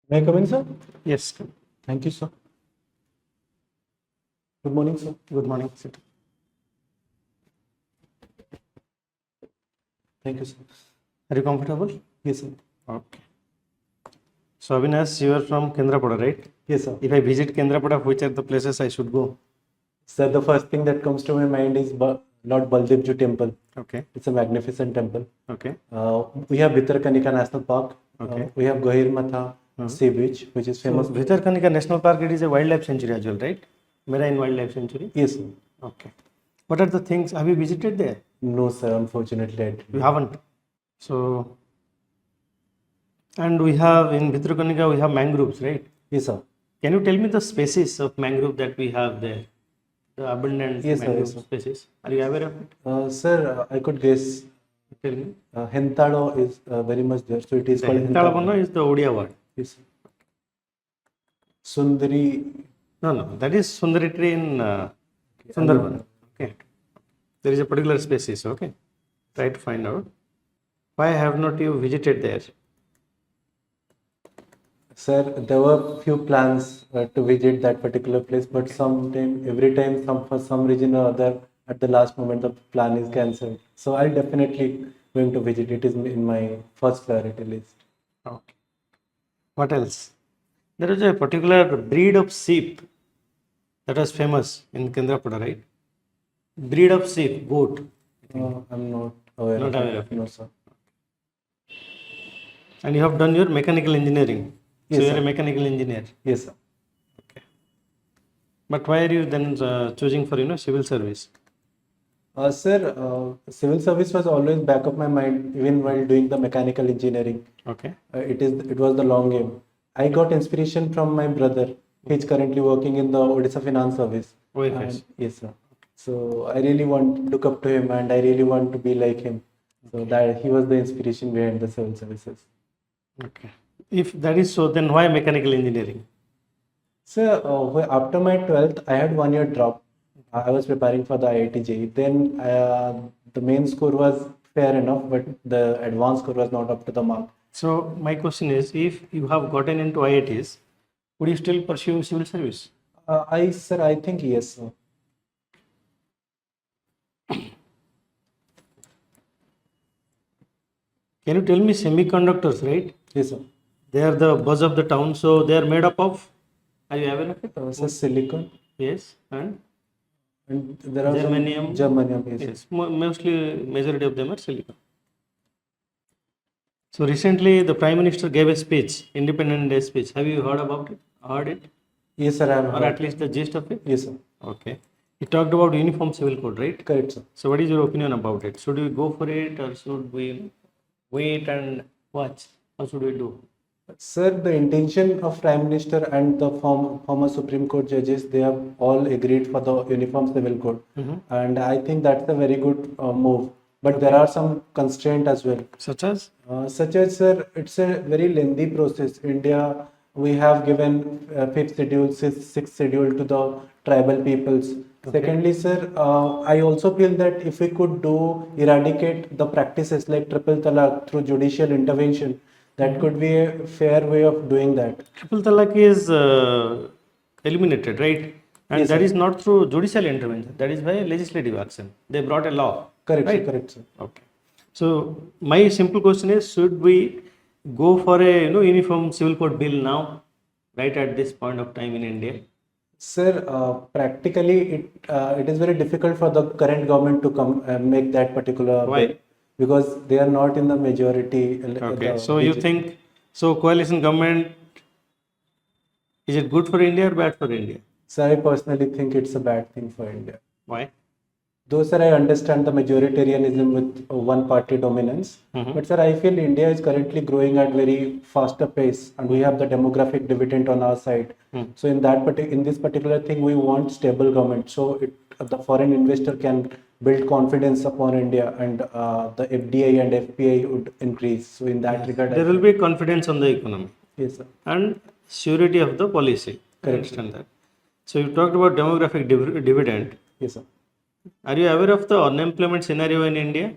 May I come in, sir? Yes. Thank you, sir. Good morning, sir. Good morning. Sit. Thank you, sir. Are you comfortable? Yes, sir. Okay. So Avinash, you are from Kendrapada, right? Yes, sir. If I visit Kendrapada, which are the places I should go? Sir, the first thing that comes to my mind is Lord Baldevji Temple. Okay. It's a magnificent temple. Okay. We have Bhitarkanika National Park. Okay. We have Gahir Matha Sea Beach, which is famous. So Bhitarkanika National Park, it is a wildlife sanctuary as well, right? Marine wildlife sanctuary. Yes, sir. Okay. What are the things? Have you visited there? No, sir. Unfortunately, I You didn't. haven't. So, and we have in Bhitarkanika we have mangroves, right? Yes, sir. Can you tell me the species of mangrove that we have there? The abundant Yes, sir, mangrove yes, sir. species. Are you aware of it? Sir, I could guess Tell me. Hentalo is very much there. So it is The called Hentalavanna is the Odia word. Yes, sir. Sundari. No, that is Sundari tree in Sundarban. Okay. There is a particular species, okay. Try to find out. Why have not you visited there? Sir, there were few plans to visit that particular place, but every time, for some reason or other, at the last moment, the plan is cancelled. So I'll definitely going to visit. It is in my first priority list. Okay. What else? There is a particular breed of sheep that was famous in Kendrapada, right? Breed of sheep, goat. I'm not aware Not of aware it. of it. No, sir. And you have done your mechanical engineering. Yes, so you are sir. a mechanical engineer. Yes, sir. Okay. But why are you then choosing for civil service? Sir, civil service was always back of my mind, even while doing the mechanical engineering. Okay. It was the long game. I got inspiration from my brother. He's currently working in the Odisha Finance Service. OFS. And yes, sir. So I really want to look up to him, and I really want to be like him. So that he was the inspiration behind the civil services. Okay. If that is so, then why mechanical engineering? So after my 12th, I had 1 year drop. I was preparing for the IIT JEE. Then the main score was fair enough, but the advanced score was not up to the mark. So my question is, if you have gotten into IITs, would you still pursue civil service? I think yes, sir. Can you tell me semiconductors, right? Yes, sir. They are the buzz of the town, so they are made up of. Are you aware of it? So silicon, Yes, and and there are some germanium. germanium. Yes. Yes, mostly majority of them are silicon. So recently, the Prime Minister gave a speech, Independence Day speech. Have you heard about it? Heard it, Yes, sir. I have or heard. at least the gist of it? Yes, sir. Okay. He talked about uniform civil code, right? Correct, sir. So what is your opinion about it? Should we go for it, or should we wait and watch? What should we do? Sir, the intention of Prime Minister and the former Supreme Court judges, they have all agreed for the Uniform Civil Code. And I think that's a very good move. But there are some constraints as well. Such as? Such as, sir, it's a very lengthy process. India, we have given fifth schedule, sixth schedule to the tribal peoples. Secondly, sir, I also feel that if we could eradicate the practices like triple talaq through judicial intervention, that could be a fair way of doing that. Triple talaq is eliminated, right? And Yes, that sir. is not through judicial intervention. That is by legislative action. They brought a law. Correct, Right. sir, correct, sir. Okay. So my simple question is: should we go for a uniform civil code bill now, right at this point of time in India? Sir, practically, it is very difficult for the current government to come make that particular Why? bill because they are not in the majority. Okay. So you think so? Coalition government, is it good for India or bad for India? So I personally think it's a bad thing for India. Why? Though, sir, I understand the majoritarianism with one party dominance, but sir, I feel India is currently growing at very faster pace, and we have the demographic dividend on our side. So in this particular thing, we want stable government, so the foreign investor can build confidence upon India, and the FDI and FPI would increase. So in that regard, There will be confidence on the economy yes, sir. and surety of the policy. I understand that. So you talked about demographic dividend. Yes, sir. Are you aware of the unemployment scenario in India?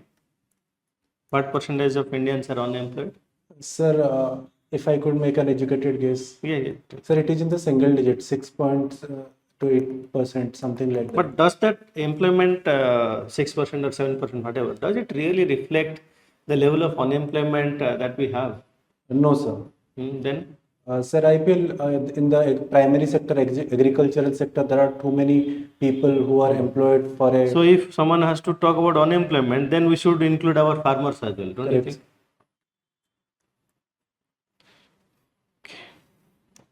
What percentage of Indians are unemployed? Sir, if I could make an educated guess, Yeah, yeah. sir, it is in the single digit, 6 point to 8%, something like that. But does that employment 6% or 7%, whatever, does it really reflect the level of unemployment that we have? No, sir. Then, Sir, I feel in the primary sector, agricultural sector, there are too many people who are employed for a. so if someone has to talk about unemployment, then we should include our farmers as well, don't you Correct. think?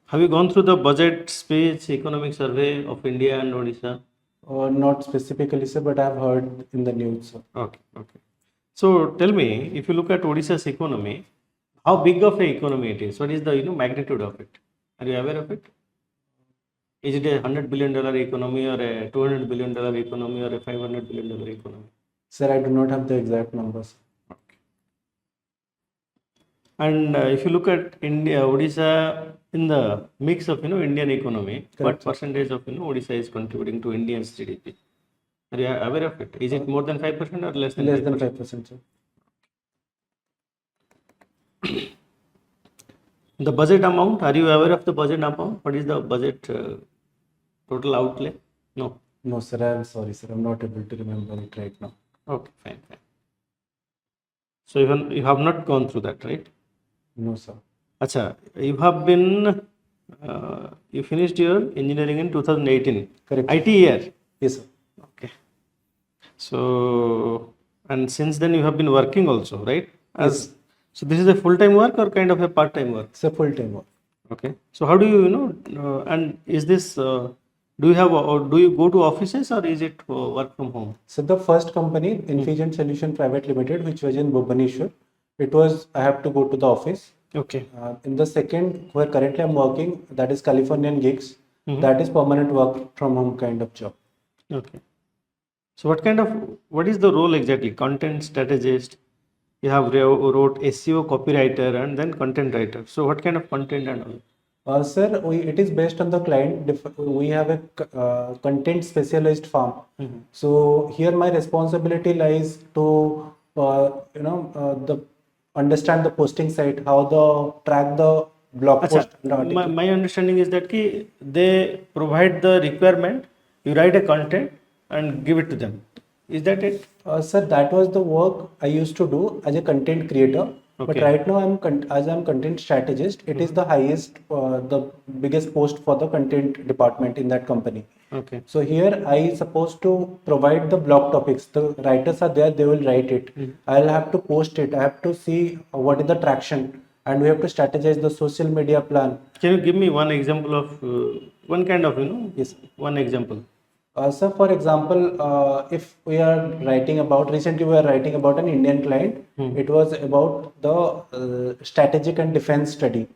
Have you gone through the budget speech economic survey of India and Odisha? Not specifically, sir, but I've heard in the news, sir. Okay, okay. So tell me, if you look at Odisha's economy, how big of a economy it is? What is the magnitude of it? Are you aware of it? Is it a $100 billion economy or a $200 billion economy or a $500 billion economy? Sir, I do not have the exact numbers. Okay. And if you look at India, Odisha in the mix of Indian economy, what Correct. percentage of Odisha is contributing to India's GDP? Are you aware of it? Is it more than 5% or less than Less 5%? than 5%, sir. The budget amount, are you aware of the budget amount? What is the budget total outlay? No. No, sir, I'm sorry, sir. I'm not able to remember it right now. Okay, fine, fine. So you have not gone through that, right? No, sir. Acha, you have been, you finished your engineering in 2018. Correct. IT year. Yes, sir. Okay. So, and since then you have been working also, right? Yes. So this is a full-time work or kind of a part-time work? It's a full-time work. Okay. So how do and is this, do you have, or do you go to offices or is it work from home? So the first company, Infusion Solution Private Limited, which was in Bhubaneswar, it was I have to go to the office. Okay. In the second, where currently I'm working, that is Californian gigs. That is permanent work from home kind of job. Okay. So what is the role exactly? Content strategist, you have wrote SEO copywriter and then content writer. So what kind of content and all? Sir, it is based on the client. We have a content specialized firm. So here my responsibility lies to the understand the posting site, how the track the blog Acha, post and article. my understanding is that they provide the requirement, you write a content and give it to them. Is that it? Sir, that was the work I used to do as a content creator. But Okay. right now, as I'm content strategist. It is the highest, the biggest post for the content department in that company. Okay. So here I supposed to provide the blog topics. The writers are there; they will write it. I'll have to post it. I have to see what is the traction, and we have to strategize the social media plan. Can you give me one example of one kind of Yes. one example? So, for example, if we are writing about, recently we are writing about an Indian client. It was about the strategic and defense study.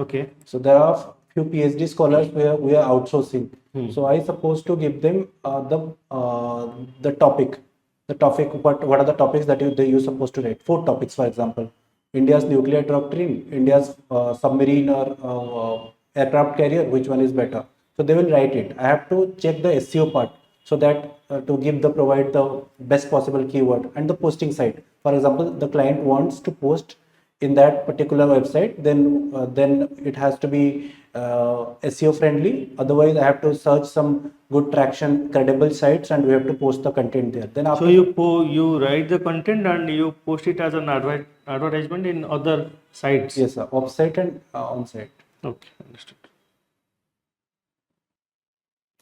Okay. So there are few PhD scholars where we are outsourcing. So I supposed to give them the topic. The topic. What are the topics that you supposed to write? 4 topics, for example. India's nuclear doctrine, India's submarine or aircraft carrier. Which one is better? So they will write it. I have to check the SEO part so that to provide the best possible keyword and the posting site. For example, the client wants to post in that particular website, then it has to be SEO friendly. Otherwise, I have to search some good traction, credible sites, and we have to post the content there. Then after, So you write the content and you post it as an advertisement in other sites. yes, sir, offsite and on-site. Okay, understood.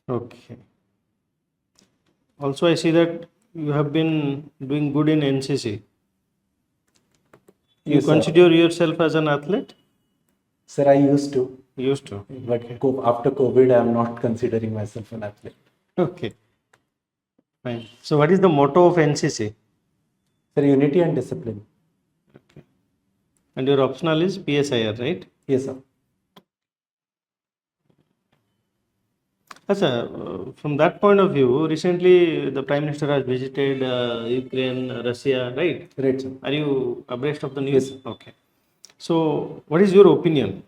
Okay. Also, I see that you have been doing good in NCC. You Yes, sir. consider yourself as an athlete? Sir, I used to, Used to. but after COVID, I am not considering myself an athlete. Okay. Fine. So, what is the motto of NCC? Sir, unity and discipline. Okay. And your optional is PSIR, right? Yes, sir. From that point of view, recently the Prime Minister has visited Ukraine, Russia, right? Right, sir. Are you abreast of the news? Yes, sir. Okay. So, what is your opinion?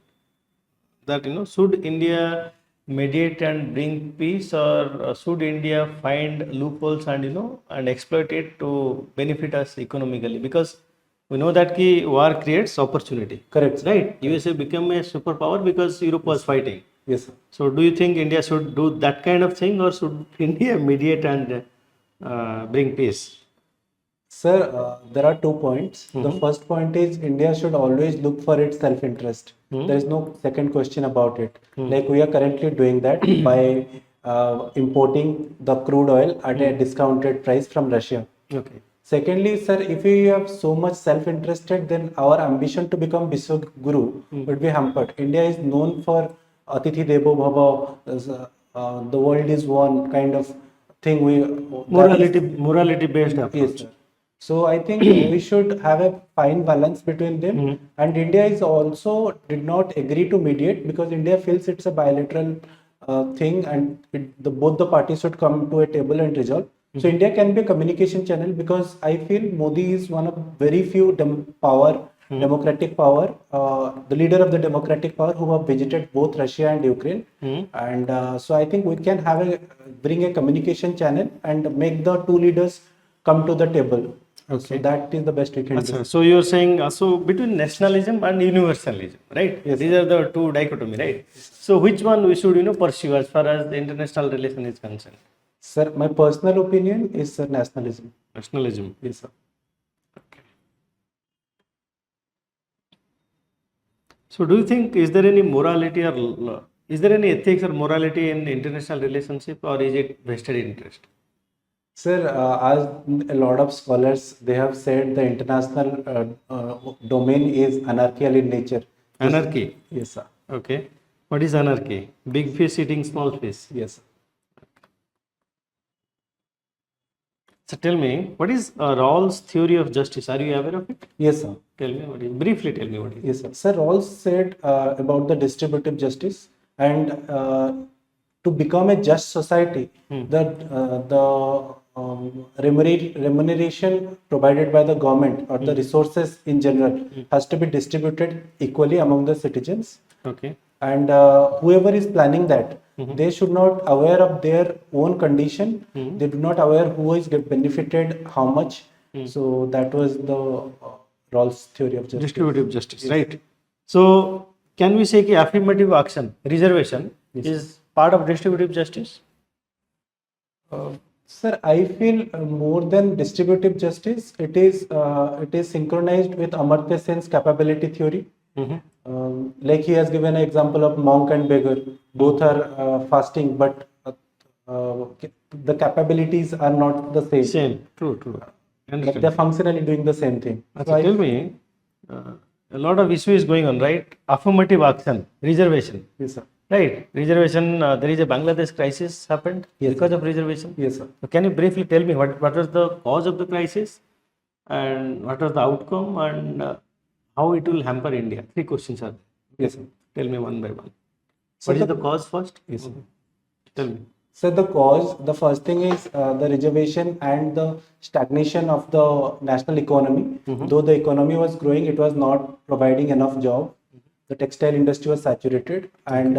That should India mediate and bring peace, or should India find loopholes and and exploit it to benefit us economically? Because We know that ki war creates opportunity. Correct, sir. Right? USA became a superpower because Europe was fighting. Yes, sir. So, do you think India should do that kind of thing, or should India mediate and bring peace? Sir, there are 2 points. The first point is India should always look for its self-interest. There is no second question about it. Like we are currently doing that by importing the crude oil at a discounted price from Russia. Okay. Secondly, sir, if we have so much self-interested, then our ambition to become Guru would be hampered. India is known for Atithi Devo Bhava, the world is one kind of thing. Morality based Yes, approach. sir. So I think we should have a fine balance between them. And India is also did not agree to mediate because India feels it's a bilateral thing, and both the parties should come to a table and resolve. So India can be a communication channel because I feel Modi is one of very few democratic power, the leader of the democratic power who have visited both Russia and Ukraine. And so I think we can bring a communication channel and make the two leaders come to the table. So that is the best we can do. So you are saying so between nationalism and universalism, right? Yes, These are the two dichotomy, right? So which one we should pursue as far as the international relation is concerned? Sir, my personal opinion is, sir, nationalism. Nationalism. Yes, sir. So do you think is there any morality or is there any ethics or morality in international relationship, or is it vested interest? Sir, as a lot of scholars, they have said the international domain is anarchical in nature. Anarchy. Yes, sir. Okay. What is anarchy? Big fish eating small fish. Yes, sir. So tell me, what is Rawls' theory of justice? Are you aware of it? Yes, sir. Tell me what is. Briefly tell me what is. Yes, sir. Sir, Rawls said about the distributive justice, and to become a just society, the remuneration provided by the government or the resources in general has to be distributed equally among the citizens. Okay. And whoever is planning that, they should not aware of their own condition. They do not aware who is benefited how much. So that was the Rawls' theory of justice. Distributive justice, right? So can we say that affirmative action, reservation, is part of distributive justice? Sir, I feel more than distributive justice, it is synchronized with Amartya Sen's capability theory. Like he has given an example of monk and beggar. Both are fasting, but the capabilities are not the same. Same. True. But they're functionally doing the same thing. So tell me, a lot of issue is going on, right? Affirmative action, reservation. Yes, sir. Right, reservation. There is a Bangladesh crisis happened because of reservation. Yes, sir. So can you briefly tell me what was the cause of the crisis, and what was the outcome, and how it will hamper India? 3 questions are there. Yes, sir. Tell me one by one. So What is the cause first? Yes, sir. Tell me. So the cause, the first thing is the reservation and the stagnation of the national economy. Though the economy was growing, it was not providing enough job. The textile industry was saturated, and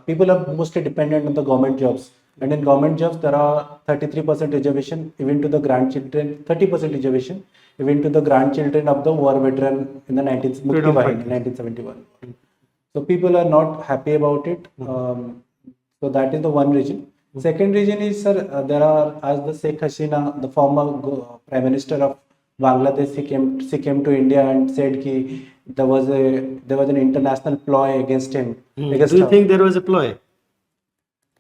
people are mostly dependent on the government jobs. And in government jobs, there are 33% reservation even to the grandchildren, 30% reservation even to the grandchildren of the war veteran in the 1971. So people are not happy about it. So that is the one reason. Second reason is, sir, there are, as the Sheikh Hasina, the former Prime Minister of Bangladesh, she came to India and said that there was an international ploy against him. Do you think there was a ploy?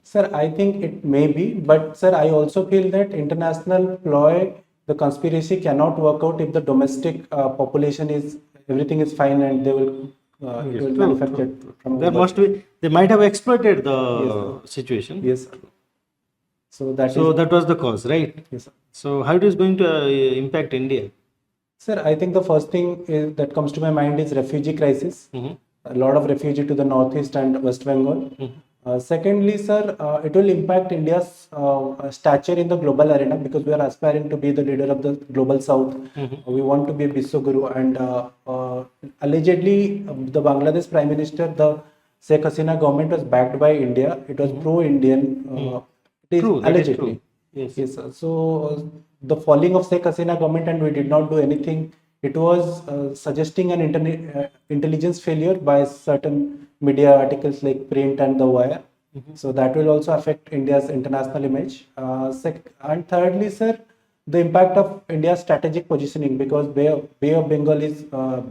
Sir, I think it may be, but sir, I also feel that international ploy, the conspiracy cannot work out if the domestic population is, everything is fine and they will manufacture from There over. must be. They might have exploited the situation. Yes, sir. So that was the cause, right? yes, sir. So how it is going to impact India? Sir, I think the first thing that comes to my mind is refugee crisis. A lot of refugee to the northeast and West Bengal. Secondly, sir, it will impact India's stature in the global arena because we are aspiring to be the leader of the global south. We want to be a Biswaguru, and allegedly the Bangladesh Prime Minister, the Sheikh Hasina government was backed by India. It was pro-Indian. It is True, that is allegedly. true. Yes. Yes, sir. So the falling of Sheikh Hasina government, and we did not do anything. it was suggesting an intelligence failure by certain media articles like Print and The Wire. So that will also affect India's international image. And thirdly, sir, the impact of India's strategic positioning, because Bay of Bengal is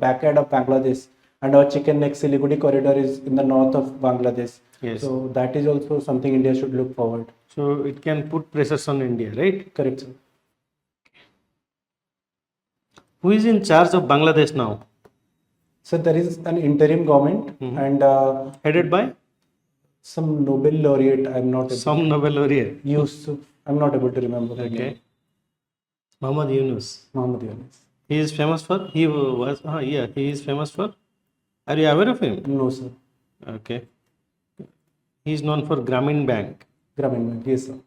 backyard of Bangladesh, and our chicken neck Siliguri corridor is in the north of Bangladesh. Yes. So that is also something India should look forward. So it can put pressures on India, right? Correct, sir. Who is in charge of Bangladesh now? So there is an interim government and Headed by some Nobel laureate. I'm not able some Nobel laureate. Yusuf. I'm not able to remember the Okay. name. Muhammad Yunus. Muhammad Yunus. He is famous for. He was. Yeah. He is famous for. Are you aware of him? No, sir. Okay. He is known for Grameen Bank. Grameen Bank. Yes, sir.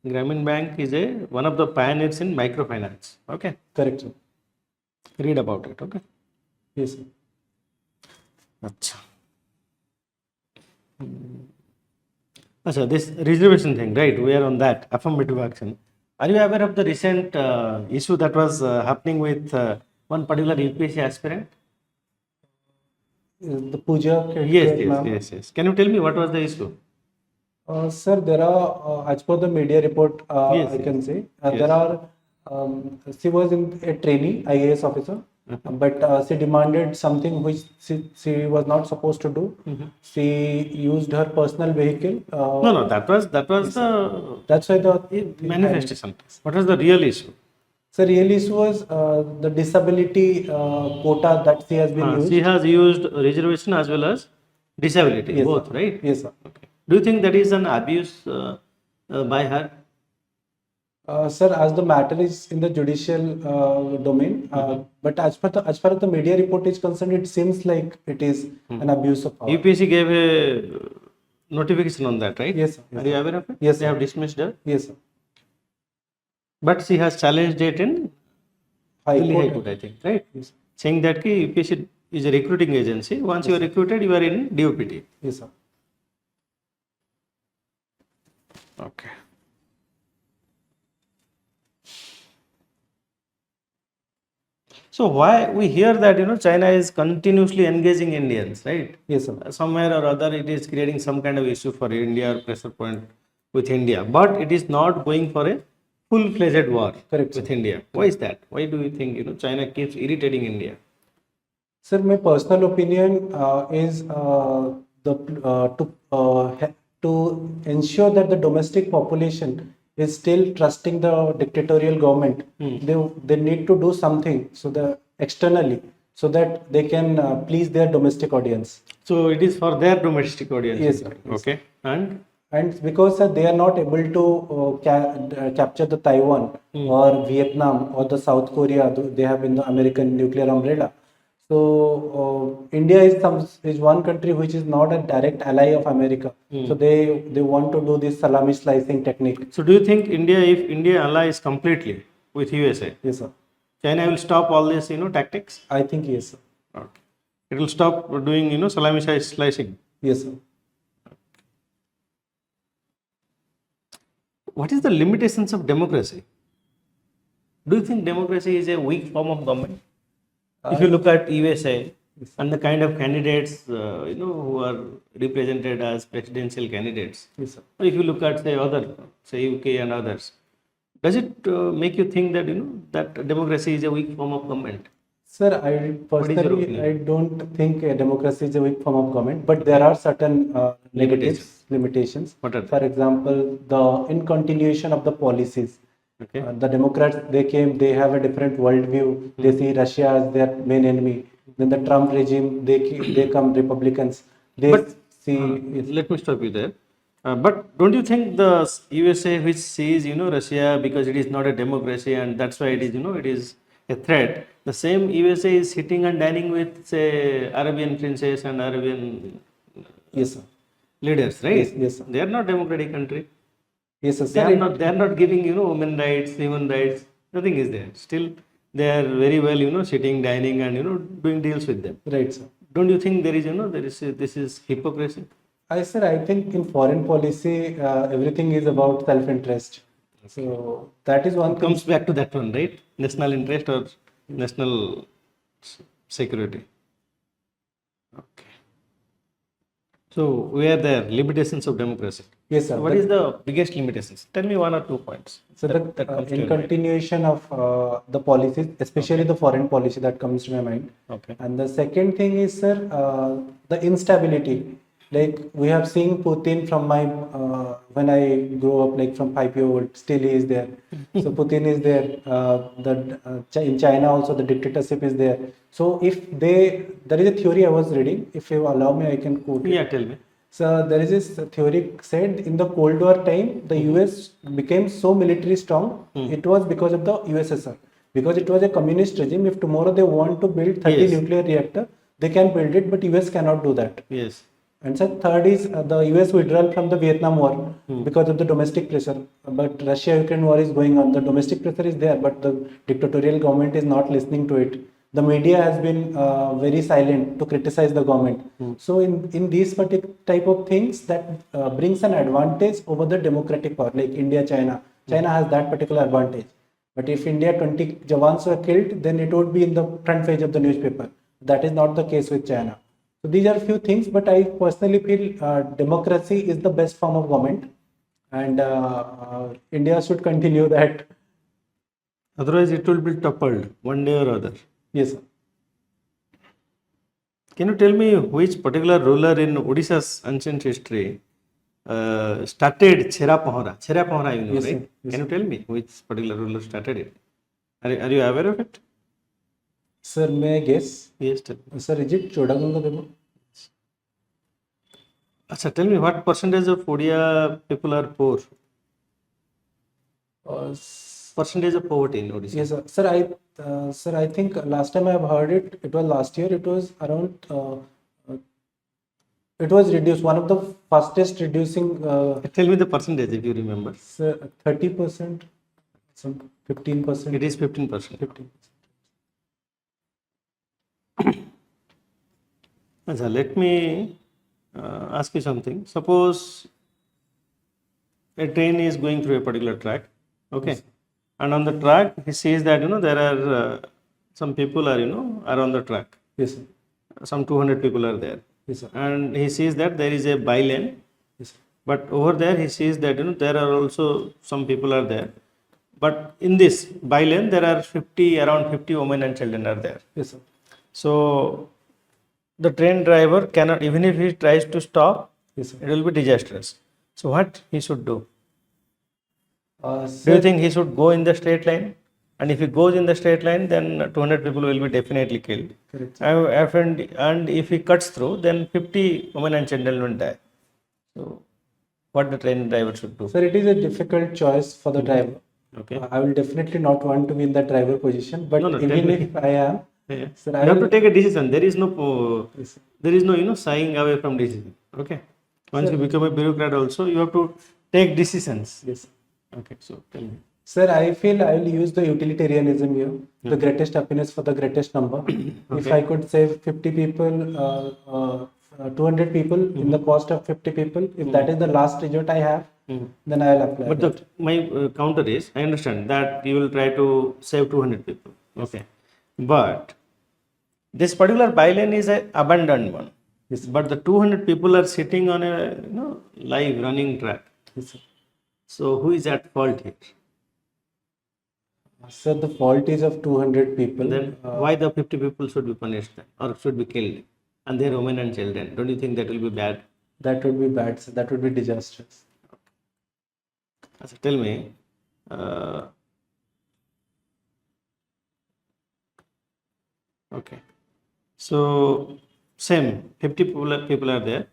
Grameen Bank is one of the pioneers in microfinance. Okay. Correct, sir. Read about it. Okay. Yes, sir. Achha. Achha, this reservation thing, right? We are on that affirmative action. Are you aware of the recent issue that was happening with one particular UPSC aspirant? The Puja. Yes. Can you tell me what was the issue? Sir, there are, as per the media report, Yes, I can say, Yes. there are, she was in a trainee IAS officer, but she demanded something which she was not supposed to do. She used her personal vehicle. No, that was the That's why the manifestation. What was the real issue? So real issue was the disability quota that she has been used. She has used reservation as well as disability, Yes, both, sir. right? Yes, sir. Okay. Do you think that is an abuse by her? Sir, as the matter is in the judicial domain, but as far as the media report is concerned, it seems like it is an abuse of power. UPSC gave a notification on that, right? Yes, sir. Are you aware of it? Yes, They sir. have dismissed her, Yes, sir. but she has challenged it in Delhi High Court, I think, right? Yes, Saying that ki UPSC is a recruiting agency. Once you are recruited, you are in DOPT. yes, sir. Okay. So why we hear that China is continuously engaging Indians, right? Yes, sir. Somewhere or other it is creating some kind of issue for India or pressure point with India, but it is not going for a full-fledged war Correct, with sir. India. Why is that? Why do you think China keeps irritating India? Sir, my personal opinion is to ensure that the domestic population is still trusting the dictatorial government. They need to do something so that externally, so that they can please their domestic audience. So it is for their domestic audience. Yes, sir. Yes, Okay. And because they are not able to capture the Taiwan or Vietnam or the South Korea, they have in the American nuclear umbrella. So India is one country which is not a direct ally of America. So they want to do this salami slicing technique. So do you think if India allies completely with USA, Yes, sir. China will stop all these tactics? I think yes, sir. Okay. It will stop doing salami slicing. Yes, sir. What is the limitations of democracy? Do you think democracy is a weak form of government? If you look at USA and the kind of candidates who are represented as presidential candidates, Yes, sir. or if you look at say UK and others, does it make you think that that democracy is a weak form of government? Sir, I is your personally opinion? I don't think a democracy is a weak form of government, but there are certain negatives, limitations. What are they? For example, the incontinuation of the policies. Okay. The Democrats, they have a different worldview. They see Russia as their main enemy. Then the Trump regime, they come Republicans. They But, see. Let me stop you there. But don't you think the USA, which sees Russia because it is not a democracy and that's why it is a threat, the same USA is sitting and dining with say Arabian princes and Arabian Yes, sir. leaders, right? Yes, sir. They are not democratic country. Yes, sir. They are not giving women rights, human rights. Nothing is there. Still, they are very well sitting, dining, and doing deals with them. Right, sir. Don't you think there is this is hypocrisy? I think in foreign policy, everything is about self-interest. So that is one thing. Comes back to that one, right? National interest or national security. Okay. So where there limitations of democracy? Yes, sir. What is the biggest limitations? Tell me 1 or 2 points. So that comes to in your mind. continuation of the policies, especially the foreign policy that comes to my mind. Okay. And the second thing is, sir, the instability. Like we have seen Putin from my when I grew up, like from 5 year old, still he is there. So Putin is there. In China also the dictatorship is there. So if there is a theory I was reading. If you allow me, I can quote it. Yeah, tell me. So there is this theory said in the Cold War time, the US became so military strong. It was because of the USSR. Because it was a communist regime. If tomorrow they want to build 30 Yes. nuclear reactor, they can build it, but US cannot do that. Yes. And so third is the US withdrawal from the Vietnam War because of the domestic pressure. But Russia-Ukraine war is going on. The domestic pressure is there, but the dictatorial government is not listening to it. The media has been very silent to criticize the government. So in these particular type of things that brings an advantage over the democratic power, like India, China. China has that particular advantage. But if India 20 Jawans were killed, then it would be in the front page of the newspaper. That is not the case with China. So these are few things, but I personally feel democracy is the best form of government, and India should continue that. Otherwise, it will be toppled one day or other. Yes, sir. Can you tell me which particular ruler in Odisha's ancient history started Chera Pahara? Chera Pahara, you know, Yes, right? sir. Yes, Can you tell me which particular ruler started it? Are you aware of it? Sir, may I guess? Yes, tell me. Sir, is it Chodaganga Deva? Achha, tell me what percentage of Odia people are poor? Percentage of poverty in Odisha? Yes, sir. Sir, I think last time I have heard it, it was last year. It was around. It was reduced. One of the fastest reducing. Tell me the percentage if you remember. Sir, 30%, some 15%. It is 15%. 15%. Achha, let me ask you something. Suppose a train is going through a particular track, okay, and on the track he sees that there are some people are on the track. Yes, sir. Some 200 people are there, Yes, sir. and he sees that there is a bylane, Yes, sir. but over there he sees that there are also some people are there, but in this bylane there are around 50 women and children are there. Yes, sir. So the train driver cannot, even if he tries to stop, Yes, sir. it will be disastrous. So what he should do? Do you Sir, think he should go in the straight line? And if he goes in the straight line, then 200 people will be definitely killed. correct. And if he cuts through, then 50 women and children will die. So what the train driver should do? Sir, it is a difficult choice for the driver. Okay. I will definitely not want to be in the driver position, but No, tell even me. if I am, Yeah. sir, You I have will. to take a decision. There is no Yes, sir. shying away from decision. Okay. Once you become a bureaucrat also, you have to take decisions. Yes. Okay. So tell me. Sir, I feel I will use the utilitarianism here, the greatest happiness for the greatest number. If I could save 50 people, 200 people in the cost of 50 people, if that is the last resort I have, then I will apply. But that. my counter is, I understand that you will try to save 200 people. Okay. But this particular bylane is an abandoned one. Yes, sir. But the 200 people are sitting on a live running track. Yes, sir. So who is at fault here? Sir, the fault is of 200 people. Then why the 50 people should be punished then, or should be killed? And their women and children. Don't you think that will be bad? That would be bad, sir. That would be disastrous. So tell me, okay. So same 50 people are there,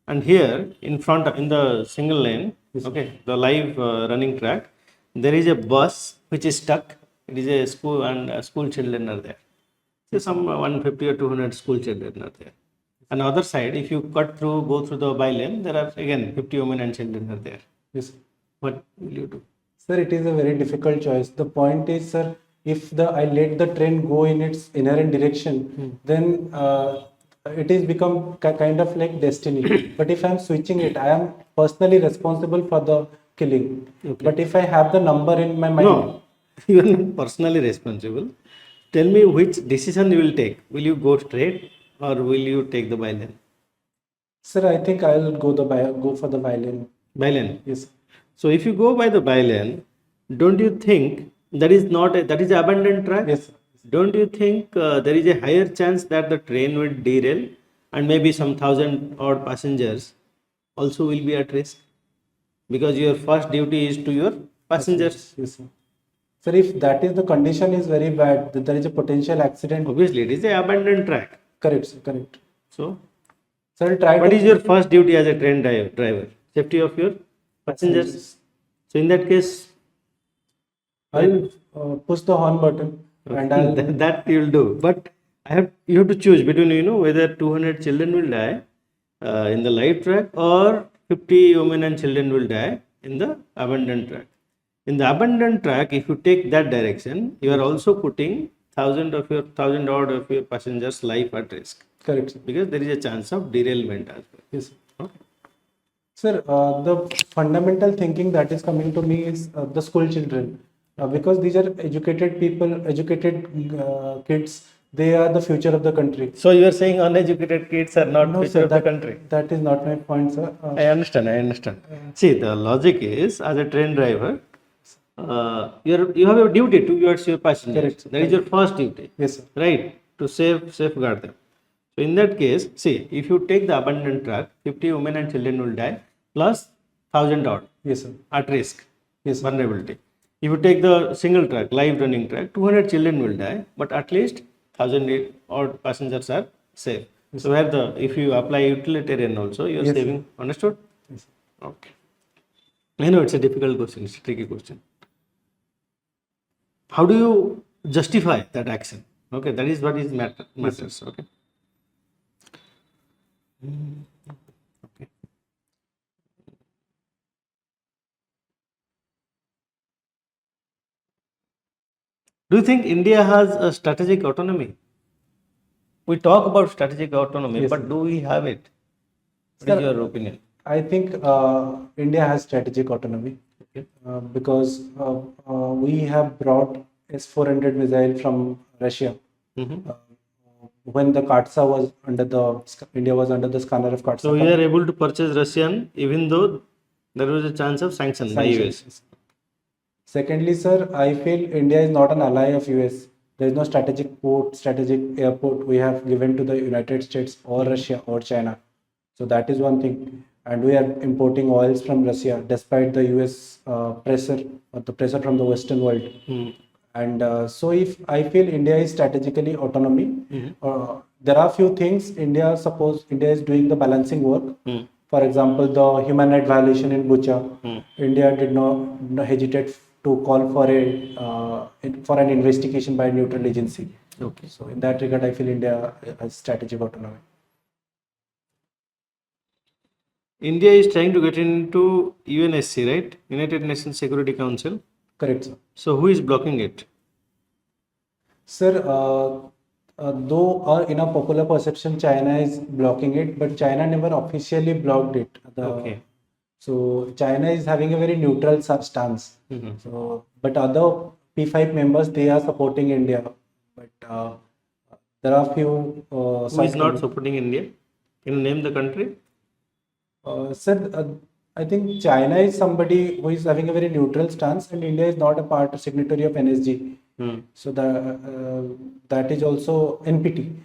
and here in front in the single lane, okay, the live running track, there is a bus which is stuck. It is a school, and school children are there. So some 150 or 200 school children are there. On the other side, if you go through the bylane, there are again 50 women and children are there. Yes, sir. What will you do? Sir, it is a very difficult choice. The point is, sir, if I let the train go in its inherent direction, then it is become kind of like destiny. But if I am switching it, I am personally responsible for the killing. Okay. But if I have the number in my mind, No, you are not personally responsible. Tell me which decision you will take. Will you go straight or will you take the violin? Sir, I think I'll go for the violin. Violin. Yes. So if you go by the violin, don't you think that is abandoned track? Yes. Don't you think there is a higher chance that the train will derail and maybe some thousand odd passengers also will be at risk? Because your first duty is to your passengers. Yes, sir. Sir, if that is the condition is very bad, that there is a potential accident. Obviously, it is a abandoned track. Correct, sir. Correct. So, Sir, I'll try what to. is your first duty as a train driver? Safety of your passengers. So, in that case, I'll push the horn button and I'll. that you'll do. But you have to choose between whether 200 children will die in the live track or 50 women and children will die in the abandoned track. In the abandoned track, if you take that direction, you are also putting thousand odd of your passengers' life at risk. Correct, sir. Because there is a chance of derailment as well. Yes, sir. Okay. Sir, the fundamental thinking that is coming to me is the school children. Because these are educated people, educated kids, they are the future of the country. So you are saying uneducated kids are not No, future sir, of the country. that is not my point, sir. I understand. See, the logic is as a train driver, you have a duty towards your passengers. Correct. That is your first duty. Yes, sir. Right? To safeguard them. So in that case, see, if you take the abandoned track, 50 women and children will die, plus 1,000 odd Yes, sir. at risk, Yes, sir. vulnerability. If you take the single track, live running track, 200 children will die, but at least 1,000 odd passengers are safe. So where if you apply utilitarian also, you are Yes, sir. saving. Understood? Yes, sir. Okay. I know it's a difficult question, it's a tricky question. How do you justify that action? Okay, that is what is matters. Okay. Okay. Do you think India has a strategic autonomy? We talk about strategic autonomy, Yes, but sir. do we have it? What Sir, is your opinion? I think India has strategic autonomy Okay. because we have brought S-400 missile from Russia. Mhm. When the Katsa was India was under the scanner of Katsa. So we are able to purchase Russian even though there was a chance of sanction by US. Sanctions. Secondly, sir, I feel India is not an ally of US. There is no strategic airport we have given to the United States or Russia or China. So that is one thing. And we are importing oils from Russia despite the US pressure or the pressure from the Western world. Hmm. And so if I feel India is strategically autonomy, there are few things India is doing the balancing work. For example, the human right violation in Bucha, India did not hesitate to call for for an investigation by a neutral agency. Okay. So in that regard, I feel India has strategic autonomy. India is trying to get into UNSC, right? United Nations Security Council. Correct, sir. So who is blocking it? Sir, though in a popular perception, China is blocking it, but China never officially blocked it. Okay. So China is having a very neutral stance. So, but other P5 members, they are supporting India. But there are few. Who is not supporting India? Can you name the country? Sir, I think China is somebody who is having a very neutral stance, and India is not a part signatory of NSG. So that is also NPT.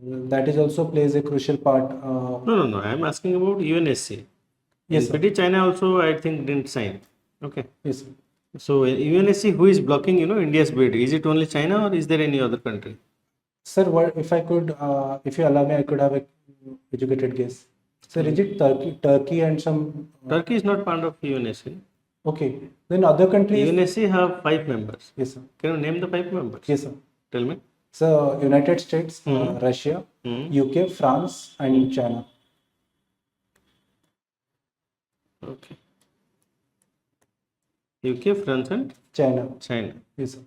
That is also plays a crucial part. No. I am asking about UNSC. Yes, sir. NPT China also I think didn't sign. Okay. Yes, sir. So UNSC who is blocking India's bid? Is it only China or is there any other country? Sir, what if I could, if you allow me, I could have a educated guess. Sir, is it Turkey and some? Turkey is not part of UNSC. Okay, then other countries. UNSC have 5 members. Yes, sir. Can you name the 5 members? Yes, sir. Tell me. So United States, Russia, UK, France, and China. Okay. UK, France, and China. China. Yes, sir.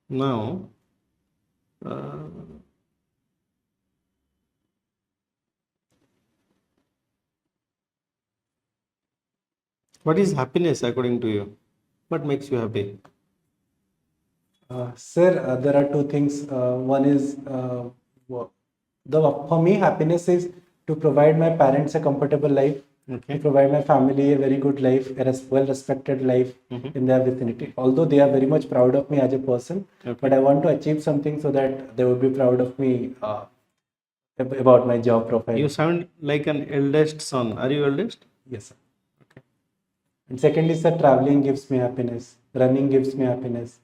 Now, what is happiness according to you? What makes you happy? Sir, there are two things. One is for me, happiness is to provide my parents a comfortable life, Okay. to provide my family a very good life, a well-respected life in their vicinity. Although they are very much proud of me as a person, Okay. but I want to achieve something so that they would be proud of me about my job profile. You sound like an eldest son. Are you eldest? Yes, sir. And second is that traveling gives me happiness. Running gives me happiness.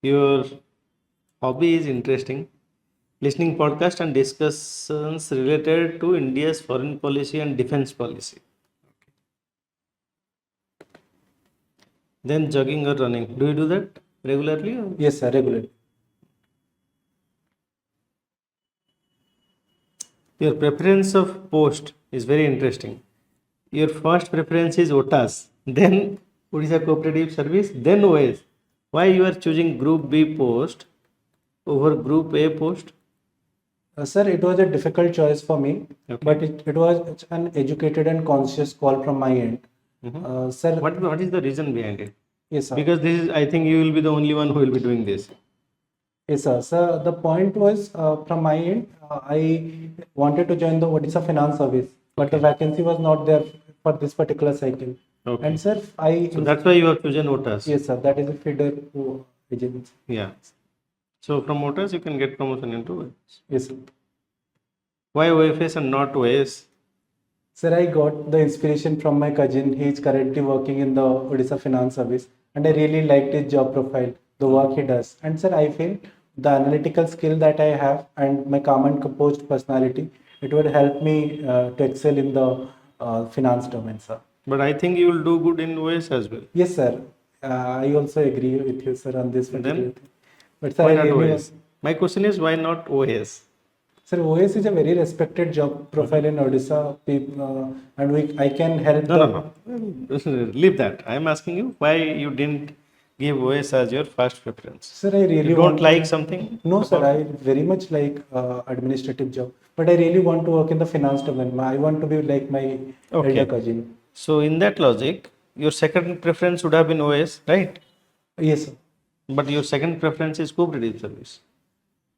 Your hobby is interesting. Listening podcast and discussions related to India's foreign policy and defense policy. Then jogging or running. Do you do that regularly? Or? Yes, sir, regularly. Your preference of post is very interesting. Your first preference is OTAS, then Odisha Cooperative Service, then OS. Why you are choosing Group B post over Group A post? Sir, it was a difficult choice for me, Okay. but it was an educated and conscious call from my end. Sir, What is the reason behind it? yes, sir. Because this is, I think you will be the only one who will be doing this. Yes, sir. Sir, the point was from my end, I wanted to join the Odisha Finance Service, but the vacancy was not there for this particular cycle. Okay. And sir, So that's why you have chosen OTAS. yes, sir, that is a feeder agency. Yeah. So from OTAS you can get promotion into OS. Yes, sir. Why OFS and not OS? Sir, I got the inspiration from my cousin. He is currently working in the Odisha Finance Service, and I really liked his job profile, the work he does. And sir, I feel the analytical skill that I have and my calm and composed personality, it would help me to excel in the finance domain, sir. But I think you will do good in OS as well. Yes, sir. I also agree with you, sir, on this particular Then thing. But sir, why I not really OS? My question is why not OS? sir, OS is a very respected job profile in Odisha, and I can help. No. Leave that. I am asking you why you didn't give OS as your first preference. Sir, I really You don't want like something? No, sir, I very much like administrative job, but I really want to work in the finance domain. I want to be like my Okay. elder cousin. So in that logic, your second preference would have been OS, right? Yes, sir. But your second preference is cooperative service.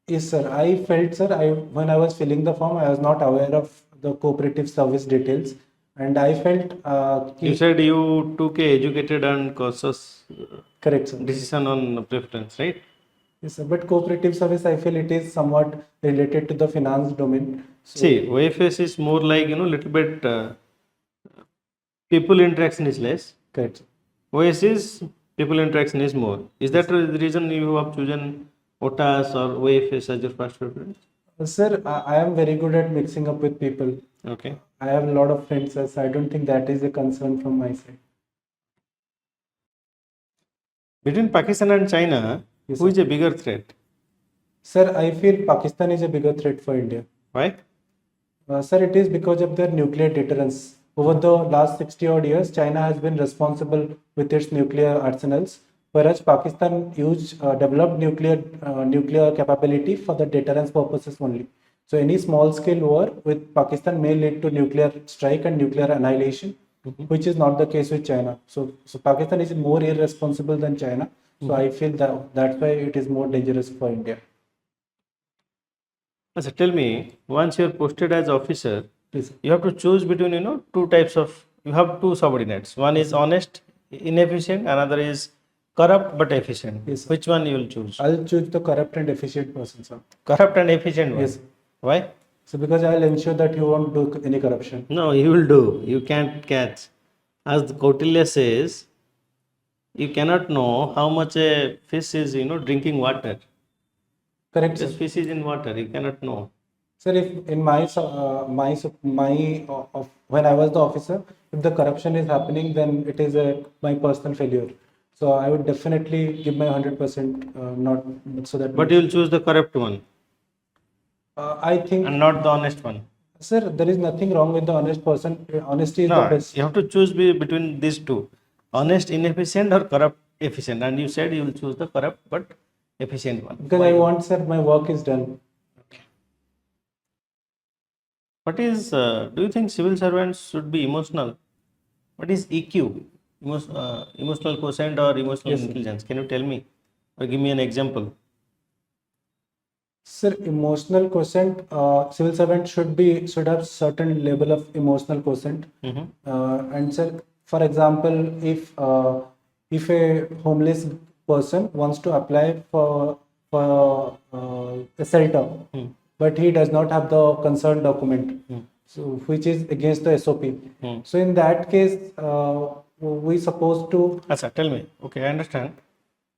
Yes, sir. I felt, sir, when I was filling the form, I was not aware of the cooperative service details, and I felt You said you took a educated and cautious correct, sir. decision on preference, right? Yes, sir. But cooperative service, I feel it is somewhat related to the finance domain. So, See, OFS is more like, little bit people interaction is less. correct, sir. OS is people interaction is more. Is that the reason you have chosen OTAS or OFS as your first preference? Sir, I am very good at mixing up with people. Okay. I have a lot of friends, sir, so I don't think that is a concern from my side. Between Pakistan and China, Yes, who is a bigger threat? Sir, I feel Pakistan is a bigger threat for India. Why? Sir, it is because of their nuclear deterrence. Over the last 60 odd years, China has been responsible with its nuclear arsenals, whereas Pakistan developed nuclear capability for the deterrence purposes only. So any small scale war with Pakistan may lead to nuclear strike and nuclear annihilation, which is not the case with China. So Pakistan is more irresponsible than China. So I feel that's why it is more dangerous for India. So tell me, once you are posted as officer, Please. you have to choose between two types of. You have two subordinates. One is honest, inefficient. Another is corrupt but efficient. Yes, sir. Which one you will choose? I'll choose the corrupt and efficient person, sir. Corrupt and efficient one. Yes. Why? So because I'll ensure that you won't do any corruption. No, you will do. You can't catch. As the Kautilya says, you cannot know how much a fish is, drinking water. Correct, sir. This fish is in water. You cannot know. Sir, if in when I was the officer, if the corruption is happening, then it is my personal failure. So I would definitely give my 100%, not so that. But you will choose the corrupt one I think, and not the honest one. sir, there is nothing wrong with the honest person. Honesty is the No, best. you have to choose between these two: honest, inefficient, or corrupt, efficient. And you said you will choose the corrupt but efficient one. Because I want, sir, my work is done. What is? Do you think civil servants should be emotional? What is EQ? Emotional quotient or emotional Yes, sir. intelligence? Can you tell me? Or give me an example. Sir, emotional quotient, civil servant should have certain level of emotional quotient. Mhm. And sir, for example, if a homeless person wants to apply for a shelter, but he does not have the concerned document, so which is against the SOP. So in that case, we supposed to. Asa, tell me. Okay, I understand.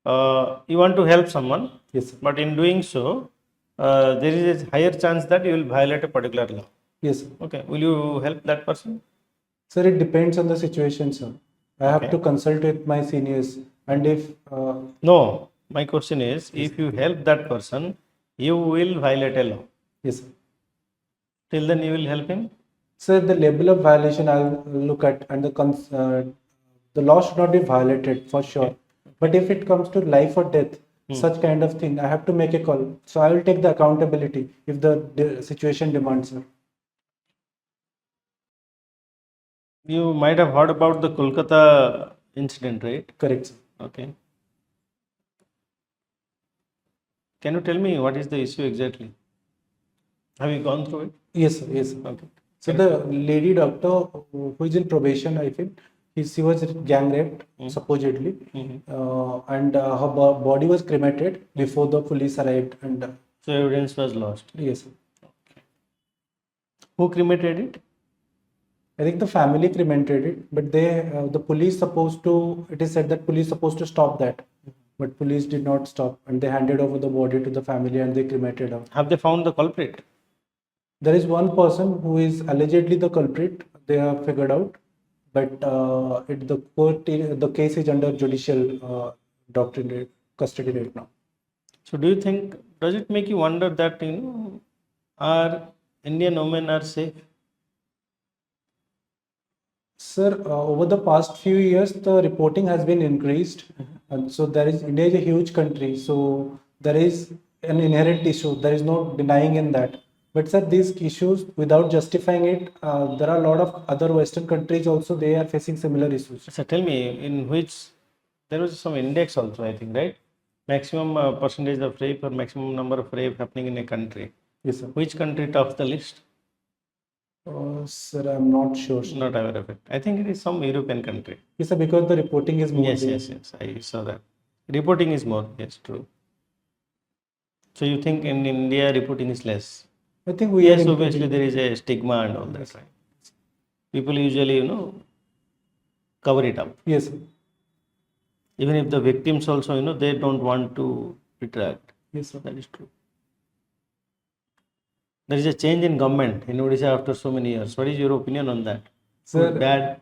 You want to help someone, Yes, sir. but in doing so, there is a higher chance that you will violate a particular law. Yes, sir. Okay, will you help that person? Sir, it depends on the situation, sir. I have Okay. to consult with my seniors, and if No, my question is, if you help that person, you will violate a law. yes, sir. Till then, you will help him. Sir, the level of violation I'll look at, and the law should not be violated for sure. But if it comes to life or death, such kind of thing, I have to make a call. So I will take the accountability if the situation demands, sir. You might have heard about the Kolkata incident, right? Correct, sir. Okay. Can you tell me what is the issue exactly? Have you gone through it? Yes, sir. Yes, sir. Okay. So the lady doctor who is in probation, I feel, she was gang raped supposedly, and her body was cremated before the police arrived. And So evidence was lost. yes, sir. Who cremated it? I think the family cremated it, but the police supposed to. It is said that police supposed to stop that, but police did not stop, and they handed over the body to the family and they cremated her. Have they found the culprit? There is one person who is allegedly the culprit. They have figured out, but the case is under judicial doctrine custody right now. So do you think, does it make you wonder that, our Indian women are safe? Sir, over the past few years, the reporting has been increased, and so India is a huge country, so there is an inherent issue. There is no denying in that. But sir, these issues, without justifying it, there are a lot of other Western countries also. They are facing similar issues. So tell me, in which there was some index also, I think, right? Maximum percentage of rape or maximum number of rape happening in a country. Yes, sir. Which country tops the list? Sir, I'm not sure, sir. Not aware of it. I think it is some European country. Yes, sir, because the reporting is more. Yes, there. yes. I saw that. Reporting is more. Yes, true. So you think in India reporting is less? I think we Yes, are obviously there is a stigma and all that, right? People usually, cover it up. Yes, sir. Even if the victims also, they don't want to retract. Yes, sir. That is true. There is a change in government in Odisha after so many years. What is your opinion on that? Sir, Good, bad?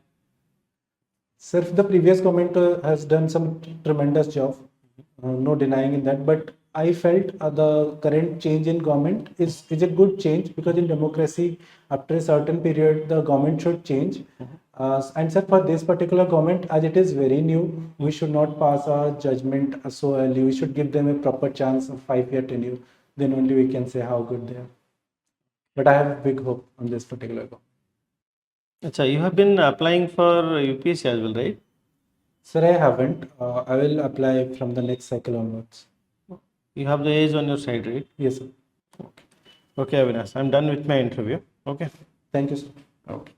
Sir, the previous government has done some tremendous job, no denying in that. But I felt the current change in government is a good change, because in democracy, after a certain period, the government should change. And sir, for this particular government, as it is very new, we should not pass our judgment so early. We should give them a proper chance of 5-year tenure. Then only we can say how good they are. But I have big hope on this particular government. Achha, you have been applying for UPSC as well, right? Sir, I haven't. I will apply from the next cycle onwards. You have the age on your side, right? Yes, sir. Okay, Avinash, I'm done with my interview. Okay. Thank you, sir. Okay.